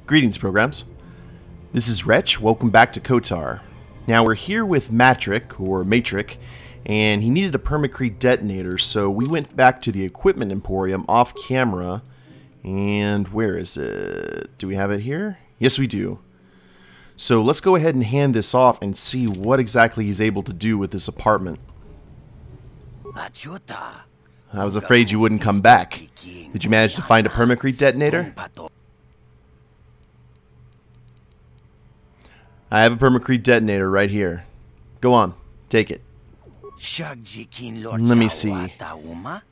Greetings, programs. This is Wretch. Welcome back to Kotar. Now we're here with Matric, and he needed a permacrete detonator, so we went back to the equipment emporium off camera. And where is it? Do we have it here? Yes, we do. So let's go ahead and hand this off and see what exactly he's able to do with this apartment. I was afraid you wouldn't come back. Did you manage to find a permacrete detonator? I have a permacrete detonator right here. Go on, take it. Let me see.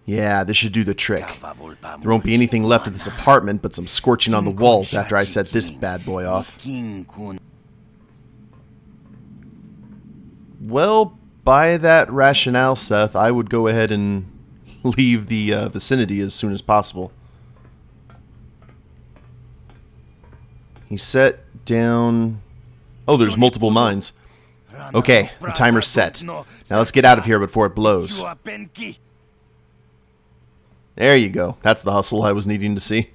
Yeah, this should do the trick. There won't be anything left of this apartment but some scorching on the walls after I set this bad boy off. Well, by that rationale, Seth, I would go ahead and leave the vicinity as soon as possible. He set down... Oh, there's multiple mines. Okay, the timer's set. Now let's get out of here before it blows. There you go. That's the hustle I was needing to see.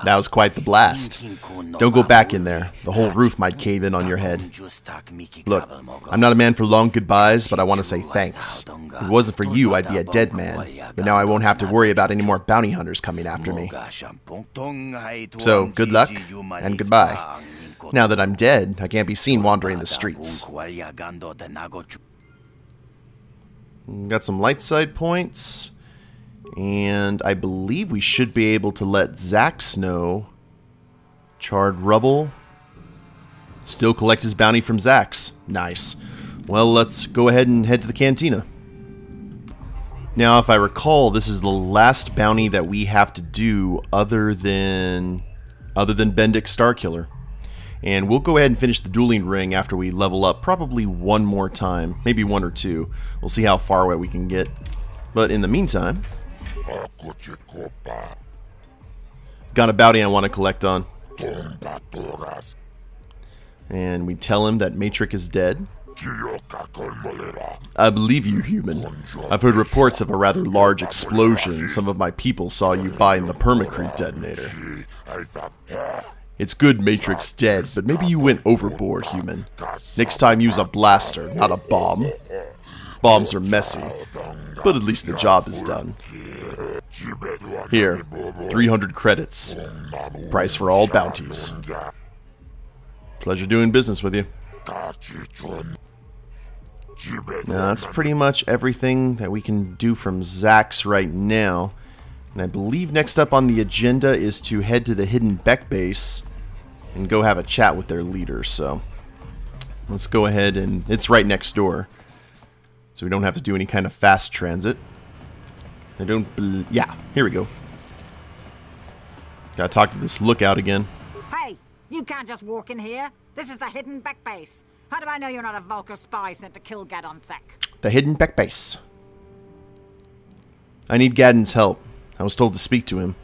That was quite the blast. Don't go back in there. The whole roof might cave in on your head. Look, I'm not a man for long goodbyes, but I want to say thanks. If it wasn't for you, I'd be a dead man. But now I won't have to worry about any more bounty hunters coming after me. So, good luck, and goodbye. Now that I'm dead, I can't be seen wandering the streets. Got some light side points. And I believe we should be able to let Zax know. Charred rubble. Still collect his bounty from Zax. Nice. Well, let's go ahead and head to the cantina. Now, if I recall, this is the last bounty that we have to do other than Bendik Starkiller. And we'll go ahead and finish the dueling ring after we level up probably one more time. Maybe one or two. We'll see how far away we can get. But in the meantime... got a bounty I want to collect on. And we tell him that Matric is dead. I believe you, human. I've heard reports of a rather large explosion some of my people saw you buying the permacrete detonator. It's good Matric's dead, but maybe you went overboard, human. Next time use a blaster, not a bomb. Bombs are messy, but at least the job is done. Here, 300 credits. Price for all bounties. Pleasure doing business with you. Now, that's pretty much everything that we can do from Zax right now. And I believe next up on the agenda is to head to the Hidden Bek base and go have a chat with their leader. So, let's go ahead and... it's right next door. So we don't have to do any kind of fast transit. Yeah, here we go. Gotta talk to this lookout again. Hey, you can't just walk in here. This is the Hidden Bek base. How do I know you're not a Vulcar spy sent to kill Gadon Thek? The Hidden Bek base. I need Gadon's help. I was told to speak to him.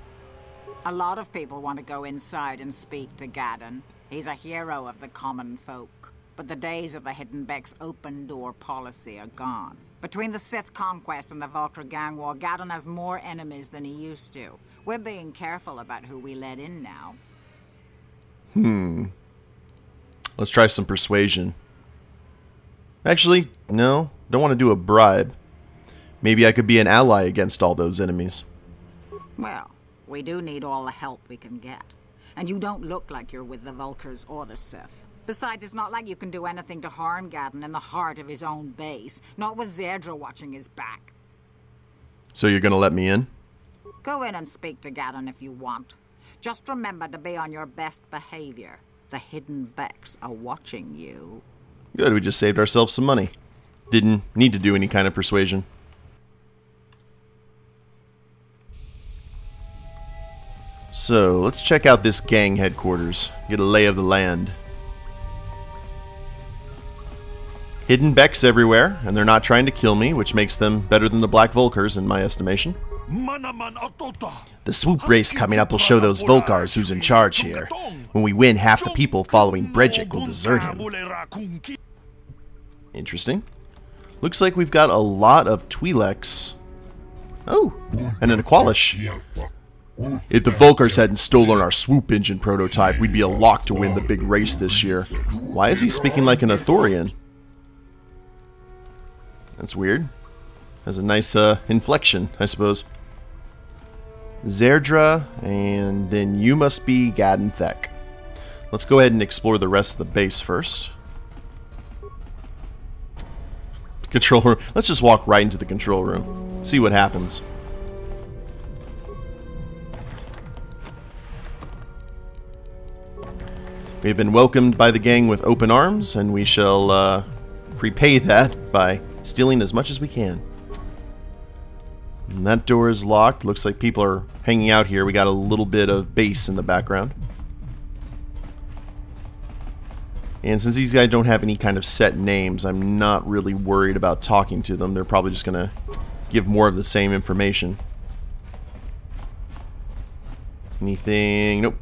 A lot of people want to go inside and speak to Gadon. He's a hero of the common folk. But the days of the Hidden Beks' open-door policy are gone. Between the Sith conquest and the Vulcar gang war, Gadon has more enemies than he used to. We're being careful about who we let in now. Let's try some persuasion. Actually, no. Don't want to do a bribe. Maybe I could be an ally against all those enemies. Well, we do need all the help we can get. And you don't look like you're with the Vulcars or the Sith. Besides, it's not like you can do anything to harm Gadon in the heart of his own base. Not with Zedra watching his back. So you're gonna let me in? Go in and speak to Gadon if you want. Just remember to be on your best behavior. The Hidden Beks are watching you. Good, we just saved ourselves some money. Didn't need to do any kind of persuasion. So, let's check out this gang headquarters. Get a lay of the land. Hidden Beks everywhere, and they're not trying to kill me, which makes them better than the Black Vulcars in my estimation. The swoop race coming up will show those Vulcars who's in charge here. When we win, half the people following Bredgick will desert him. Interesting. Looks like we've got a lot of Twi'leks. Oh, and an Aqualish. If the Vulkars hadn't stolen our swoop engine prototype, we'd be a lock to win the big race this year. Why is he speaking like an Ithorian? That's weird. Has a nice inflection, I suppose. Zerdra, and then you must be Gadon Thek. Let's go ahead and explore the rest of the base first. Control room. Let's just walk right into the control room. See what happens. We have been welcomed by the gang with open arms, and we shall repay that by stealing as much as we can. And that door is locked. Looks like people are hanging out here. We got a little bit of bass in the background. And since these guys don't have any kind of set names, I'm not really worried about talking to them. They're probably just going to give more of the same information. Anything? Nope.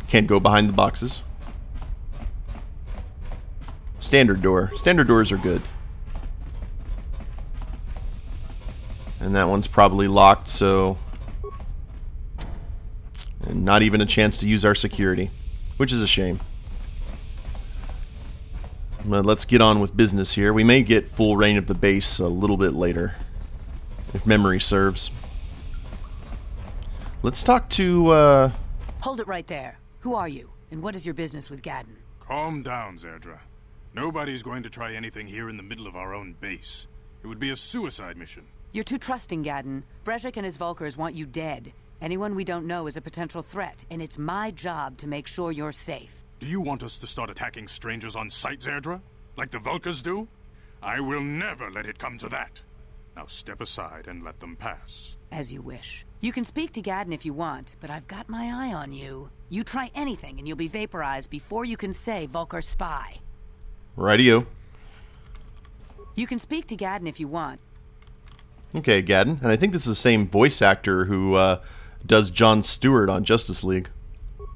Can't go behind the boxes. Standard door. Standard doors are good. And that one's probably locked, so... And not even a chance to use our security, which is a shame. But let's get on with business here. We may get full reign of the base a little bit later, if memory serves. Let's talk to, Hold it right there. Who are you, and what is your business with Gadon? Calm down, Zerdra. Nobody's going to try anything here in the middle of our own base. It would be a suicide mission. You're too trusting, Gadon. Brejik and his Vulkars want you dead. Anyone we don't know is a potential threat, and it's my job to make sure you're safe. Do you want us to start attacking strangers on sight, Zerdra? Like the Vulkars do? I will never let it come to that. Now step aside and let them pass. As you wish. You can speak to Gadon if you want, but I've got my eye on you. You try anything and you'll be vaporized before you can say Vulkar spy. rightio. You can speak to Gadon if you want. Okay, Gadon. And I think this is the same voice actor who does Jon Stewart on Justice League.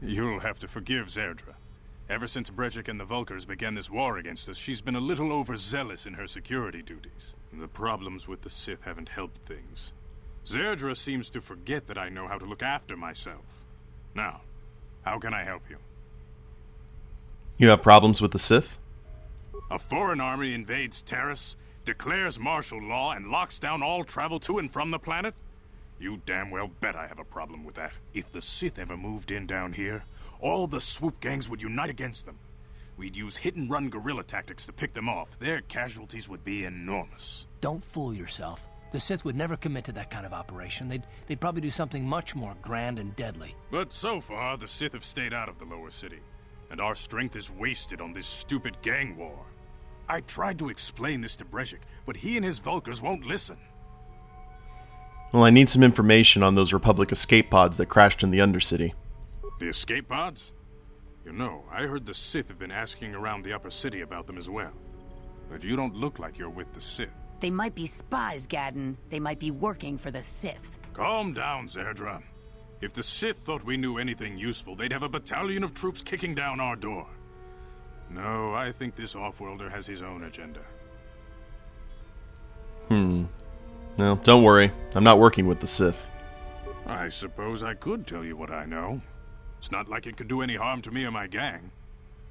You'll have to forgive Zerdra. Ever since Brejik and the Vulkars began this war against us, she's been a little overzealous in her security duties. The problems with the Sith haven't helped things. Zerdra seems to forget that I know how to look after myself. Now, how can I help you? You have problems with the Sith? A foreign army invades Terrace, declares martial law, and locks down all travel to and from the planet? You damn well bet I have a problem with that. If the Sith ever moved in down here, all the swoop gangs would unite against them. We'd use hit-and-run guerrilla tactics to pick them off. Their casualties would be enormous. Don't fool yourself. The Sith would never commit to that kind of operation. They'd probably do something much more grand and deadly. But so far, the Sith have stayed out of the lower city, and our strength is wasted on this stupid gang war. I tried to explain this to Brejik, but he and his Vulkars won't listen. Well, I need some information on those Republic escape pods that crashed in the Undercity. The escape pods? You know, I heard the Sith have been asking around the upper city about them as well. But you don't look like you're with the Sith. They might be spies, Gadon. They might be working for the Sith. Calm down, Zerdra. If the Sith thought we knew anything useful, they'd have a battalion of troops kicking down our door. No, I think this off-worlder has his own agenda. No, don't worry. I'm not working with the Sith. I suppose I could tell you what I know. It's not like it could do any harm to me or my gang.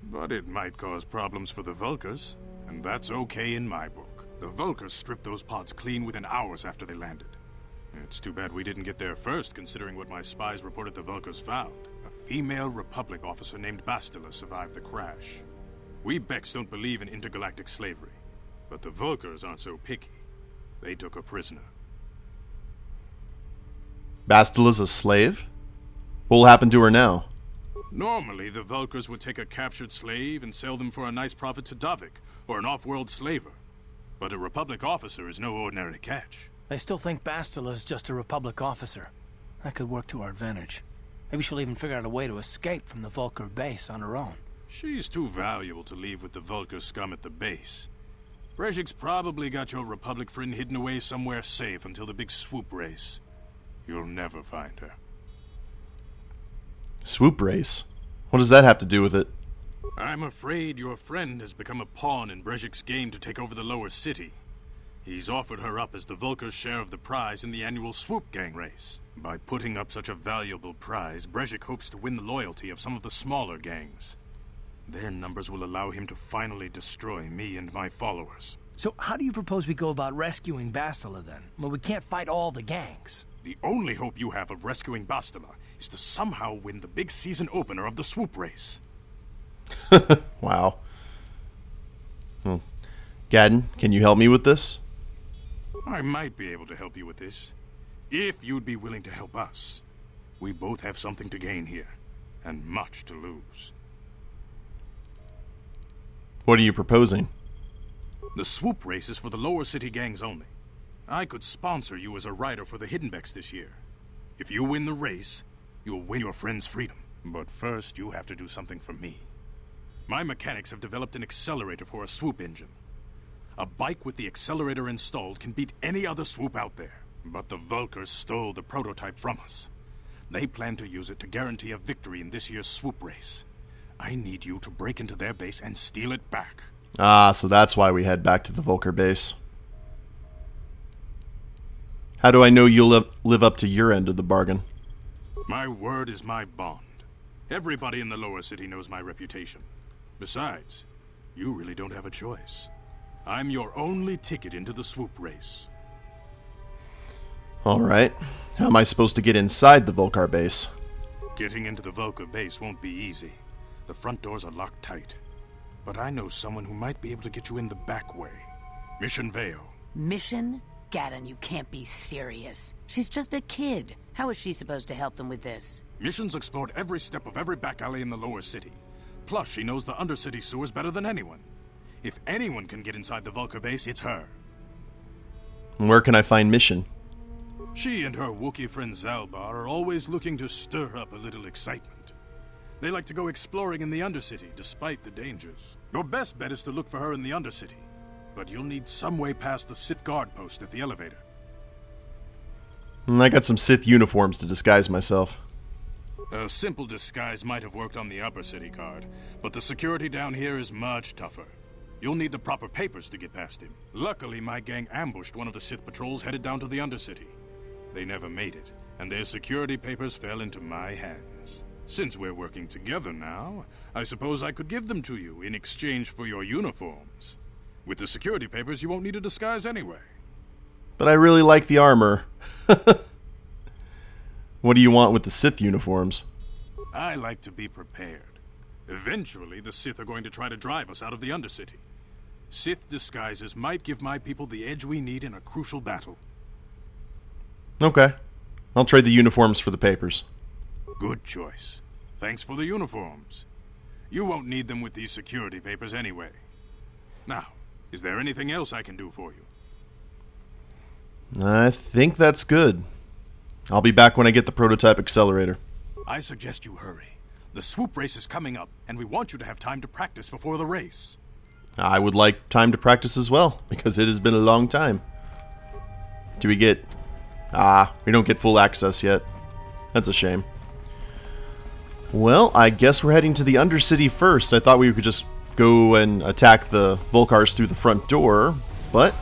But it might cause problems for the Vulkars, and that's okay in my book. The Vulkars stripped those pods clean within hours after they landed. It's too bad we didn't get there first, considering what my spies reported the Vulkars found. A female Republic officer named Bastila survived the crash. We Beks don't believe in intergalactic slavery, but the Vulkars aren't so picky. They took her prisoner. Bastila's a slave? What will happen to her now? Normally, the Vulkars would take a captured slave and sell them for a nice profit to Davik, or an off-world slaver. But a Republic officer is no ordinary catch. I still think Bastila's just a Republic officer. That could work to our advantage. Maybe she'll even figure out a way to escape from the Vulkar base on her own. She's too valuable to leave with the Vulkar scum at the base. Brejik's probably got your Republic friend hidden away somewhere safe until the big swoop race. You'll never find her. Swoop race? What does that have to do with it? I'm afraid your friend has become a pawn in Brejik's game to take over the lower city. He's offered her up as the Vulkar's share of the prize in the annual swoop gang race. By putting up such a valuable prize, Brezhik hopes to win the loyalty of some of the smaller gangs. Their numbers will allow him to finally destroy me and my followers. So how do you propose we go about rescuing Bastila then? Well, we can't fight all the gangs. The only hope you have of rescuing Bastila is to somehow win the big season opener of the swoop race. Wow. Well, Gadon, can you help me with this? I might be able to help you with this, if you'd be willing to help us. We both have something to gain here, and much to lose. What are you proposing? The swoop race is for the lower city gangs only. I could sponsor you as a rider for the Hidden Beks this year. If you win the race, you'll win your friend's freedom. But first, you have to do something for me. My mechanics have developed an accelerator for a swoop engine. A bike with the accelerator installed can beat any other swoop out there. But the Vulkars stole the prototype from us. They plan to use it to guarantee a victory in this year's swoop race. I need you to break into their base and steal it back. Ah, so that's why we head back to the Vulkar base. How do I know you'll live up to your end of the bargain? My word is my bond. Everybody in the lower city knows my reputation. Besides, you really don't have a choice. I'm your only ticket into the swoop race. Alright. How am I supposed to get inside the Vulkar base? Getting into the Vulkar base won't be easy. The front doors are locked tight. But I know someone who might be able to get you in the back way. Mission Vao. Mission? Gadon, you can't be serious. She's just a kid. How is she supposed to help them with this? Mission's explored every step of every back alley in the lower city. Plus, she knows the Undercity sewers better than anyone. If anyone can get inside the Vulkar base, it's her. Where can I find Mission? She and her Wookiee friend Zalbar are always looking to stir up a little excitement. They like to go exploring in the Undercity, despite the dangers. Your best bet is to look for her in the Undercity. But you'll need some way past the Sith guard post at the elevator. I got some Sith uniforms to disguise myself. A simple disguise might have worked on the upper city guard, but the security down here is much tougher. You'll need the proper papers to get past him. Luckily, my gang ambushed one of the Sith patrols headed down to the Undercity. They never made it, and their security papers fell into my hands. Since we're working together now, I suppose I could give them to you in exchange for your uniforms. With the security papers, you won't need a disguise anyway. But I really like the armor. What do you want with the Sith uniforms? I like to be prepared. Eventually, the Sith are going to try to drive us out of the Undercity. Sith disguises might give my people the edge we need in a crucial battle. Okay. I'll trade the uniforms for the papers. Good choice. Thanks for the uniforms. You won't need them with these security papers anyway. Now, is there anything else I can do for you? I think that's good. I'll be back when I get the prototype accelerator. I suggest you hurry. The swoop race is coming up, and we want you to have time to practice before the race. I would like time to practice as well, because it has been a long time. Do we get... we don't get full access yet. That's a shame. Well, I guess we're heading to the Undercity first. I thought we could just go and attack the Vulkars through the front door, but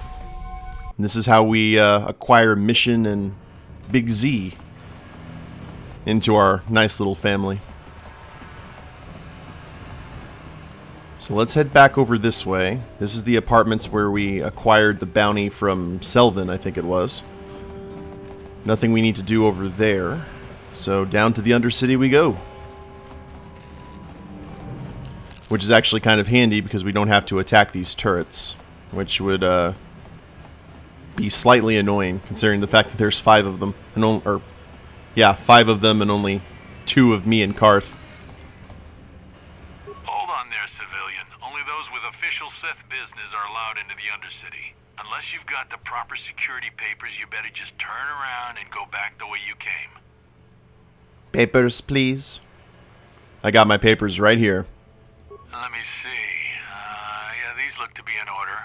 this is how we acquire Mission and Big Z into our nice little family. So let's head back over this way. This is the apartments where we acquired the bounty from Selvin, I think it was. Nothing we need to do over there. So down to the Undercity we go. Which is actually kind of handy because we don't have to attack these turrets, which would be slightly annoying considering the fact that there's 5 of them, and 5 of them and only 2 of me and Carth. Hold on there, civilian. Only those with official Sith business are allowed into the Undercity. Unless you've got the proper security papers, you better just turn around and go back the way you came. Papers, please. I got my papers right here. Let me see. Yeah, these look to be in order.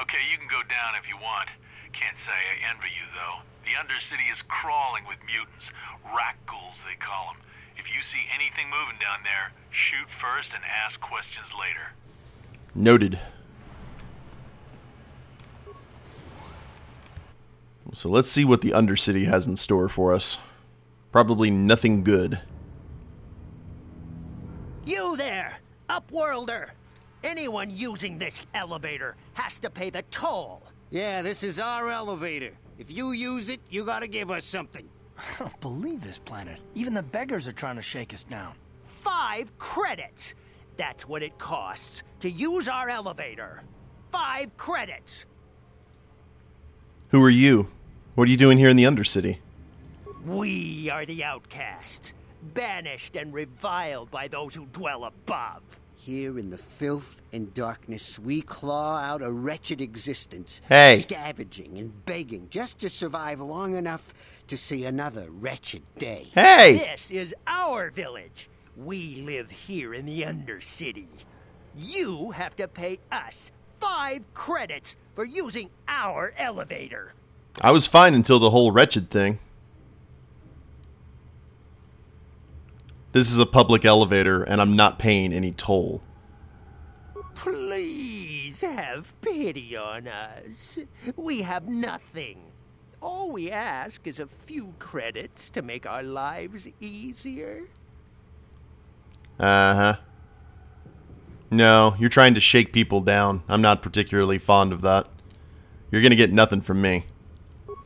Okay, you can go down if you want. Can't say I envy you, though. The Undercity is crawling with mutants. Rat ghouls, they call them. If you see anything moving down there, shoot first and ask questions later. Noted. So let's see what the Undercity has in store for us. Probably nothing good. You there, Upworlder! Anyone using this elevator has to pay the toll. Yeah, this is our elevator. If you use it, you gotta give us something. I don't believe this planet. Even the beggars are trying to shake us down. 5 credits! That's what it costs to use our elevator. 5 credits! Who are you? What are you doing here in the Undercity? We are the Outcasts, banished and reviled by those who dwell above. Here in the filth and darkness, we claw out a wretched existence. Hey. Scavenging and begging just to survive long enough to see another wretched day. Hey! This is our village. We live here in the Undercity. You have to pay us 5 credits for using our elevator. I was fine until the whole wretched thing. This is a public elevator, and I'm not paying any toll. Please have pity on us. We have nothing. All we ask is a few credits to make our lives easier. Uh-huh. No, you're trying to shake people down. I'm not particularly fond of that. You're gonna get nothing from me.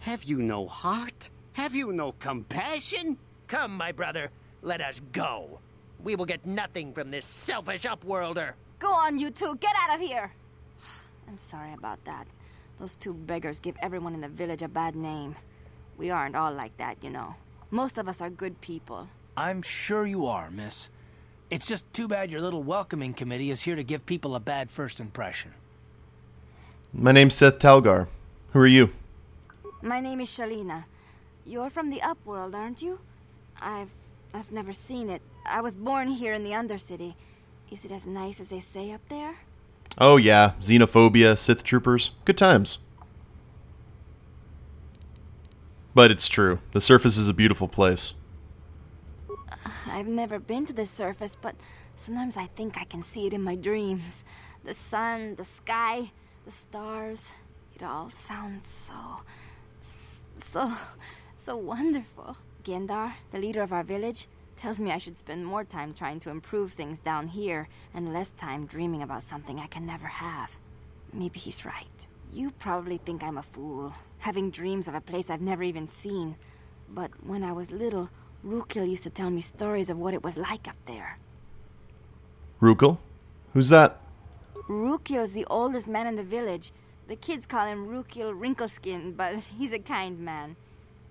Have you no heart? Have you no compassion? Come, my brother, let us go. We will get nothing from this selfish Upworlder. Go on, you two. Get out of here. I'm sorry about that. Those 2 beggars give everyone in the village a bad name. We aren't all like that, you know. Most of us are good people. I'm sure you are, miss. It's just too bad your little welcoming committee is here to give people a bad first impression. My name's Seth Talgar. Who are you? My name is Shalina. You're from the Upworld, aren't you? I've never seen it. I was born here in the Undercity. Is it as nice as they say up there? Oh yeah, xenophobia, Sith troopers. Good times. But it's true. The surface is a beautiful place. I've never been to the surface, but sometimes I think I can see it in my dreams. The sun, the sky, the stars. It all sounds so wonderful. Hendar, the leader of our village, tells me I should spend more time trying to improve things down here and less time dreaming about something I can never have. Maybe he's right. You probably think I'm a fool, having dreams of a place I've never even seen. But when I was little, Rukil used to tell me stories of what it was like up there. Rukil? Who's that? Rukil's the oldest man in the village. The kids call him Rukil Wrinkleskin, but he's a kind man.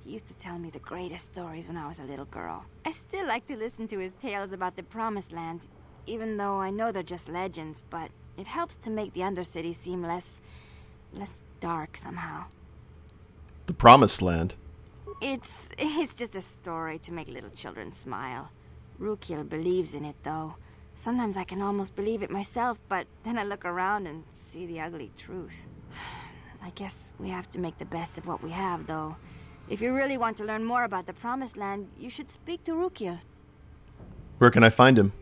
He used to tell me the greatest stories when I was a little girl. I still like to listen to his tales about the Promised Land, even though I know they're just legends, but it helps to make the Undercity seem less dark somehow. The Promised Land? It's just a story to make little children smile. Rukil believes in it, though. Sometimes I can almost believe it myself, but then I look around and see the ugly truth. I guess we have to make the best of what we have, though. If you really want to learn more about the Promised Land, you should speak to Rukil. Where can I find him?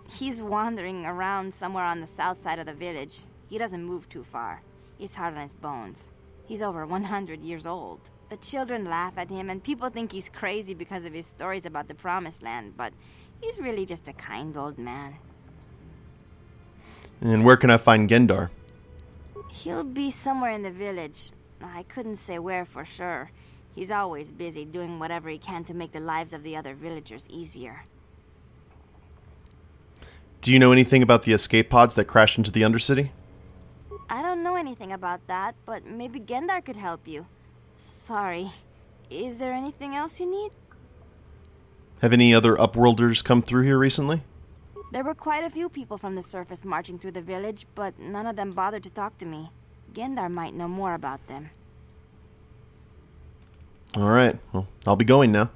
He's wandering around somewhere on the south side of the village. He doesn't move too far. He's hard on his bones. He's over 100 years old. The children laugh at him, and people think he's crazy because of his stories about the Promised Land, but he's really just a kind old man. And where can I find Hendar? He'll be somewhere in the village. I couldn't say where for sure. He's always busy doing whatever he can to make the lives of the other villagers easier. Do you know anything about the escape pods that crashed into the Undercity? I don't know anything about that, but maybe Hendar could help you. Sorry. Is there anything else you need? Have any other Upworlders come through here recently? There were quite a few people from the surface marching through the village, but none of them bothered to talk to me. Hendar might know more about them. Alright, well, I'll be going now.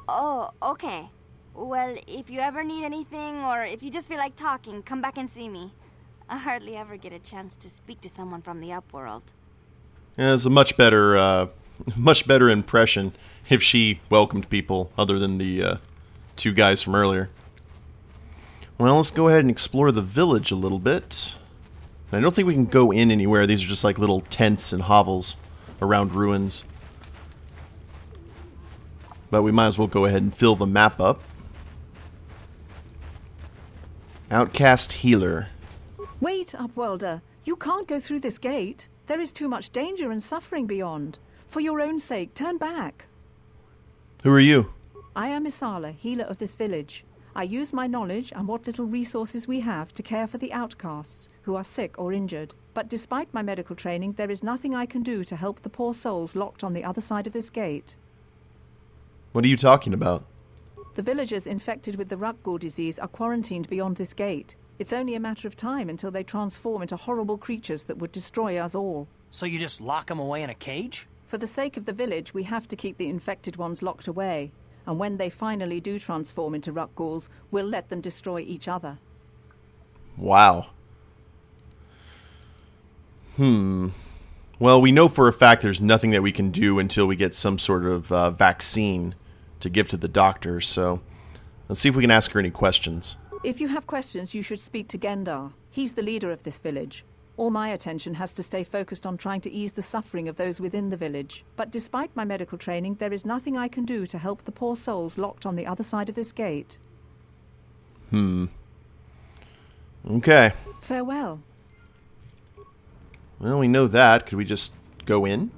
Oh, okay. Well, if you ever need anything, or if you just feel like talking, come back and see me. I hardly ever get a chance to speak to someone from the Upworld. Yeah, it's a much better impression if she welcomed people other than the 2 guys from earlier. Well, let's go ahead and explore the village a little bit. I don't think we can go in anywhere. These are just like little tents and hovels around ruins. but we might as well go ahead and fill the map up. Outcast Healer. Wait, Upworlder. You can't go through this gate. There is too much danger and suffering beyond. For your own sake, turn back. Who are you? I am Isala, healer of this village. I use my knowledge and what little resources we have to care for the outcasts who are sick or injured. But despite my medical training, there is nothing I can do to help the poor souls locked on the other side of this gate. What are you talking about? The villagers infected with the Rakghoul disease are quarantined beyond this gate. It's only a matter of time until they transform into horrible creatures that would destroy us all. So you just lock them away in a cage? For the sake of the village, we have to keep the infected ones locked away. And when they finally do transform into Rakghouls, we'll let them destroy each other. Wow. Well, we know for a fact there's nothing that we can do until we get some sort of vaccine to give to the doctor, so let's see if we can ask her any questions. If you have questions, you should speak to Hendar. He's the leader of this village. All my attention has to stay focused on trying to ease the suffering of those within the village. But despite my medical training, there is nothing I can do to help the poor souls locked on the other side of this gate. Okay. Farewell. Well, we know that. Could we just go in?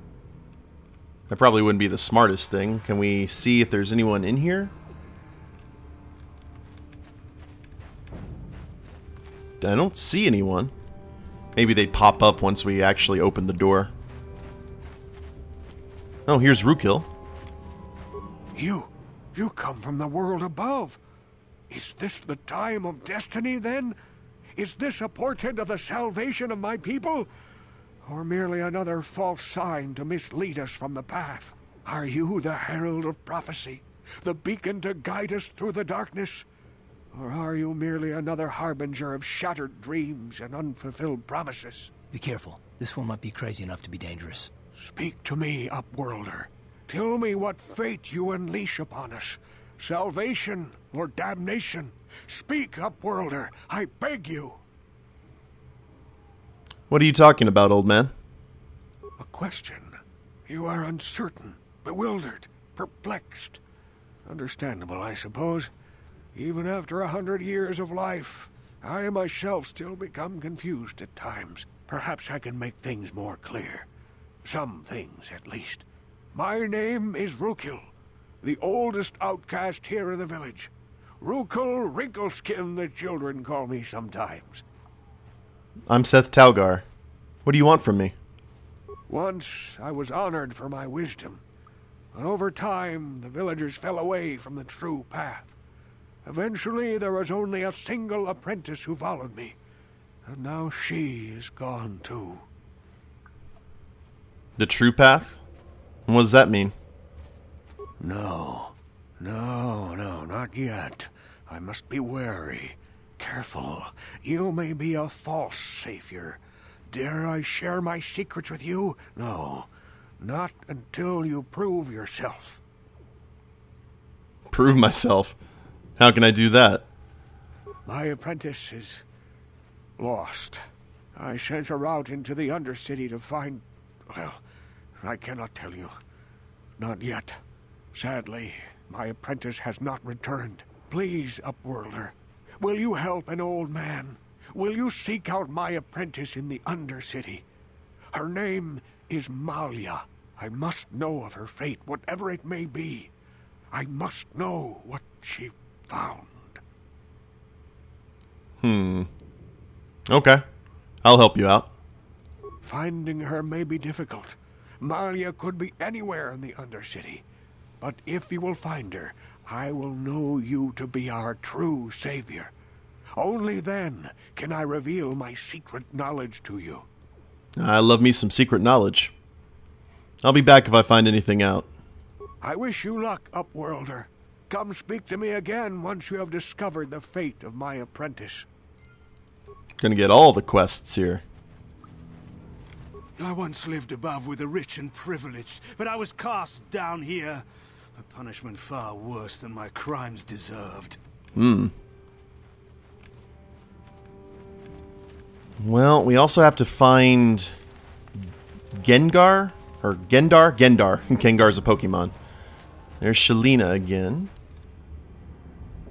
That probably wouldn't be the smartest thing. Can we see if there's anyone in here? I don't see anyone. Maybe they'd pop up once we actually open the door. Oh, here's Rukil. You come from the world above. Is this the time of destiny, then? Is this a portent of the salvation of my people? Or merely another false sign to mislead us from the path? Are you the herald of prophecy? The beacon to guide us through the darkness? Or are you merely another harbinger of shattered dreams and unfulfilled promises? Be careful. This one might be crazy enough to be dangerous. Speak to me, Upworlder. Tell me what fate you unleash upon us. Salvation or damnation? Speak, Upworlder. I beg you. What are you talking about, old man? A question. You are uncertain, bewildered, perplexed. Understandable, I suppose. Even after 100 years of life, I myself still become confused at times. Perhaps I can make things more clear. Some things, at least. My name is Rukil, the oldest outcast here in the village. Rukil Wrinkleskin, the children call me sometimes. I'm Seth Talgar. What do you want from me? Once I was honored for my wisdom, and over time the villagers fell away from the true path. Eventually, there was only a single apprentice who followed me, and now she is gone too. The true path? And what does that mean? No, not yet. I must be wary, careful. You may be a false savior. Dare I share my secrets with you? No, not until you prove yourself. Prove myself? How can I do that? My apprentice is lost. I sent her out into the Undercity to find... Well, I cannot tell you. Not yet. Sadly, my apprentice has not returned. Please, Upworlder, will you help an old man? Will you seek out my apprentice in the Undercity? Her name is Malia. I must know of her fate, whatever it may be. I must know what she found. Okay. I'll help you out. Finding her may be difficult. Malia could be anywhere in the Undercity. But if you will find her, I will know you to be our true savior. Only then can I reveal my secret knowledge to you. I love me some secret knowledge. I'll be back if I find anything out. I wish you luck, Upworlder. Come speak to me again once you have discovered the fate of my apprentice. Gonna get all the quests here. I once lived above with the rich and privileged, but I was cast down here. A punishment far worse than my crimes deserved. Well, we also have to find Gengar? Or Gendar? Gendar. Gengar's a Pokemon. There's Shalina again.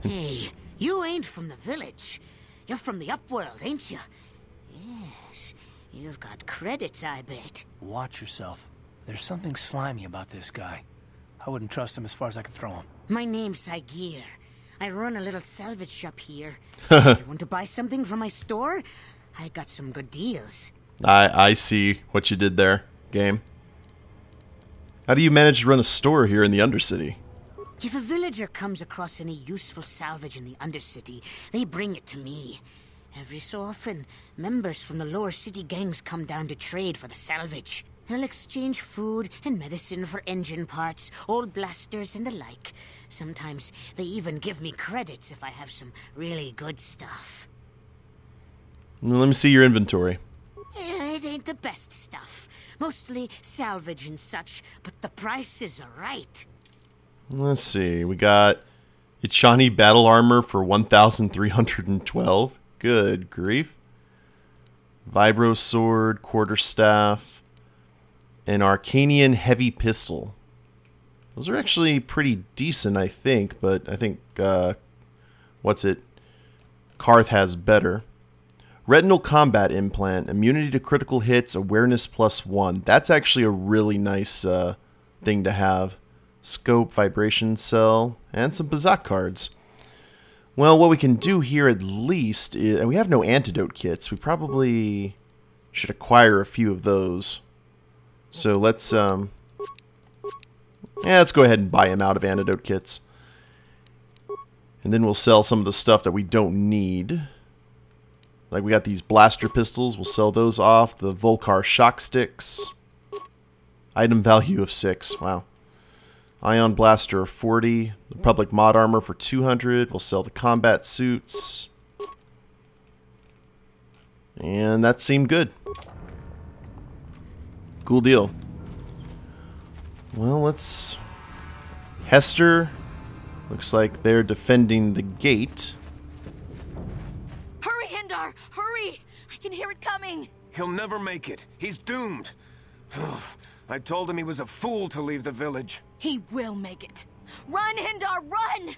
Hey, you ain't from the village. You're from the Upworld, ain't you? Yes, you've got credits, I bet. Watch yourself. There's something slimy about this guy. I wouldn't trust him as far as I could throw him. My name's Saigir. I run a little salvage shop here. You want to buy something from my store? I got some good deals. I see what you did there, game. How do you manage to run a store here in the Undercity? If a villager comes across any useful salvage in the Undercity, they bring it to me. Every so often, members from the lower city gangs come down to trade for the salvage. They'll exchange food and medicine for engine parts, old blasters and the like. Sometimes they even give me credits if I have some really good stuff. Let me see your inventory. It ain't the best stuff. Mostly salvage and such, but the prices are right. Let's see. We got Ichani battle armor for 1,312. Good grief. Vibro sword, quarterstaff, an Arcanian heavy pistol. Those are actually pretty decent, I think, but I think, Carth has better. Retinal combat implant, immunity to critical hits, awareness +1. That's actually a really nice thing to have. Scope, vibration cell, and some Bazak cards. Well, what we can do here at least is, and we have no antidote kits. We probably should acquire a few of those. So let's let's go ahead and buy him out of antidote kits. And then we'll sell some of the stuff that we don't need. Like we got these blaster pistols, we'll sell those off. The Volcar shock sticks. Item value of 6, wow. Ion blaster of 40. Republic mod armor for 200. We'll sell the combat suits. And that seemed good. Cool deal. Well, let's... Hester. Looks like they're defending the gate. Hurry, Hendar! Hurry! I can hear it coming! He'll never make it. He's doomed. I told him he was a fool to leave the village. He will make it. Run, Hendar, run!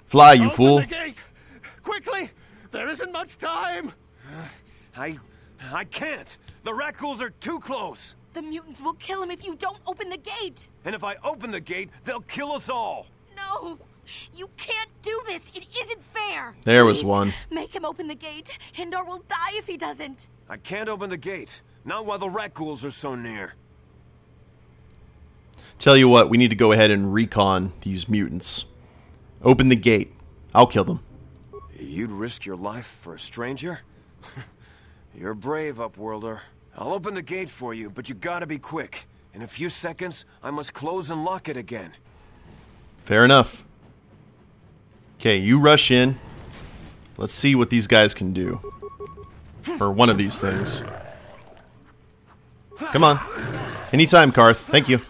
Fly, you fool. Open the gate! Quickly! There isn't much time! I can't. The Rakghouls are too close. The mutants will kill him if you don't open the gate. And if I open the gate, they'll kill us all. No! You can't do this! It isn't fair! There was one. Make him open the gate. Hendar will die if he doesn't. I can't open the gate. Not while the Rakghouls are so near. Tell you what, we need to go ahead and recon these mutants. Open the gate. I'll kill them. You'd risk your life for a stranger? You're brave, Upworlder. I'll open the gate for you, but you gotta be quick. In a few seconds, I must close and lock it again. Fair enough. Okay, you rush in. Let's see what these guys can do. Or one of these things. Come on. Anytime, Carth. Thank you.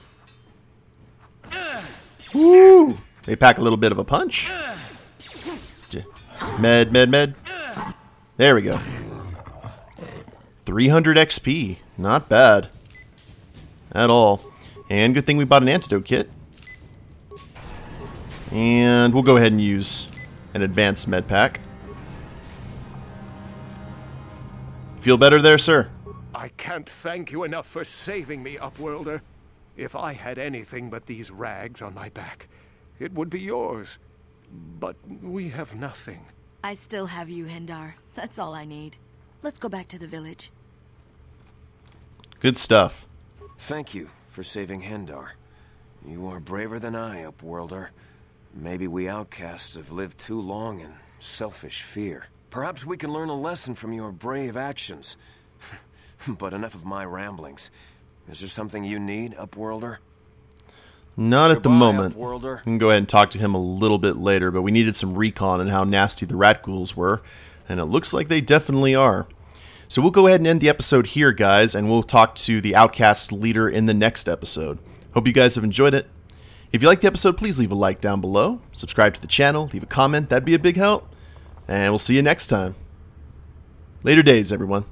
Woo! They pack a little bit of a punch. Med. There we go. 300 XP. Not bad. At all. And good thing we bought an antidote kit. And we'll go ahead and use an advanced med pack. Feel better there, sir? I can't thank you enough for saving me, Upworlder. If I had anything but these rags on my back, it would be yours. But we have nothing. I still have you, Hendar. That's all I need. Let's go back to the village. Good stuff. Thank you for saving Hendar. You are braver than I, Upworlder. Maybe we outcasts have lived too long in selfish fear. Perhaps we can learn a lesson from your brave actions. But enough of my ramblings. Is there something you need, Upworlder? Not at the moment. Upworlder. We can go ahead and talk to him a little bit later, but we needed some recon on how nasty the Rakghouls were, and it looks like they definitely are. So we'll go ahead and end the episode here, guys, and we'll talk to the Outcast leader in the next episode. Hope you guys have enjoyed it. If you liked the episode, please leave a like down below, subscribe to the channel, leave a comment, that'd be a big help, and we'll see you next time. Later days, everyone.